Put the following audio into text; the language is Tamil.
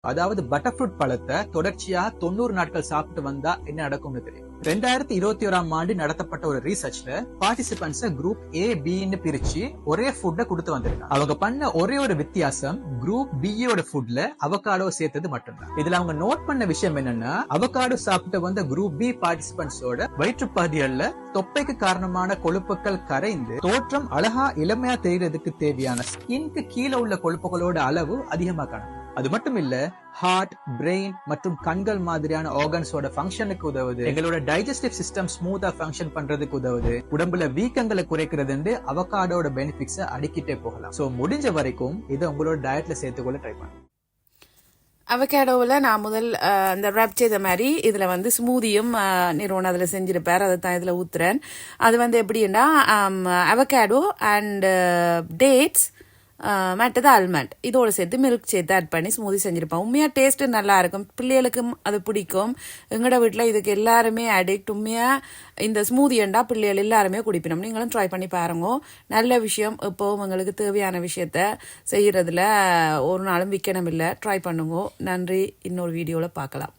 அதாவது பட்டர்ஃப்ரூட் பழத்தை தொடர்ச்சியா 90 நாட்கள் சாப்பிட்டு வந்தா என்ன நடக்கும்னு தெரியும். 2021ஆம் ஆண்டு நடத்தப்பட்ட ஒரு ரிசர்ச்ல பார்ட்டிசிபென்ட்ஸ் குரூப் ஏ பின்னு பிரிச்சு ஒரே ஃபுட்ட கொடுத்து வந்திருக்காங்க. அவங்க பண்ண ஒரே ஒரு வித்தியாசம் குரூப் பி யோட ஃபுட்ல அவகாடோ சேர்த்தது மட்டும்தான். இதுல அவங்க நோட் பண்ண விஷயம் என்னன்னா, அவகாடோ சாப்பிட்டு வந்த குரூப் பி பார்ட்டிசிபென்ட்ஸோட வயிற்று பகுதிகள்ல தொப்பைக்கு காரணமான கொழுப்புகள் கரைந்து தோற்றம் அழகா இளமையா தெரியறதுக்கு தேவையான ஸ்கின்க்கு கீழே உள்ள கொழுப்புகளோட அளவு அதிகமா காணும். அது மட்டும் இல்ல, ஹார்ட், பிரெயின் மற்றும் கண்கள் மாதிரியான ஆர்கன்ஸோட ஃபங்க்ஷனுக்கு உதவுது. எங்களோட டைஜஸ்டிவ் சிஸ்டம் ஸ்மூத்தா ஃபங்க்ஷன் பண்றதுக்கு உதவுது. உடம்புல வீக்கங்களை குறைக்கிறது அவகாடோட பெனிஃபிட்ஸை அடிக்கிட்டே போகலாம். சோ முடிஞ்ச வரைக்கும் இதை உங்களோட டயட்ல சேர்த்துக்கொள்ள ட்ரை பண்ணுங்க. அவகேடோவில் நான் முதல் அந்த ரேப் செய்த மாதிரி இதில் வந்து ஸ்மூதியும் நிறுவனம் அதில் செஞ்சிருப்பார். அதை தான் இதில் ஊத்துறேன். அது வந்து எப்படின்னா அவகேடோ அண்ட் டேட்ஸ் மற்றது ஆல்மண்ட் இதோட சேர்த்து மில்க் சேர்த்து ஆட் பண்ணி ஸ்மூதி செஞ்சிருப்பேன். உண்மையாக டேஸ்ட்டு நல்லா இருக்கும், பிள்ளைகளுக்கும் அது பிடிக்கும். எங்களோட வீட்டில் இதுக்கு எல்லாருமே அடிக்ட். உண்மையாக இந்த ஸ்மூதியண்டா பிள்ளைகள் எல்லாருமே குடிப்பினோம். நீங்களும் ட்ரை பண்ணி பாருங்க. நல்ல விஷயம். இப்போவும் எங்களுக்கு தேவையான விஷயத்த செய்யறதுல ஒரு நாளும் விற்கணும் இல்லை. ட்ரை பண்ணுங்க. நன்றி. இன்னொரு வீடியோவில் பார்க்கலாம்.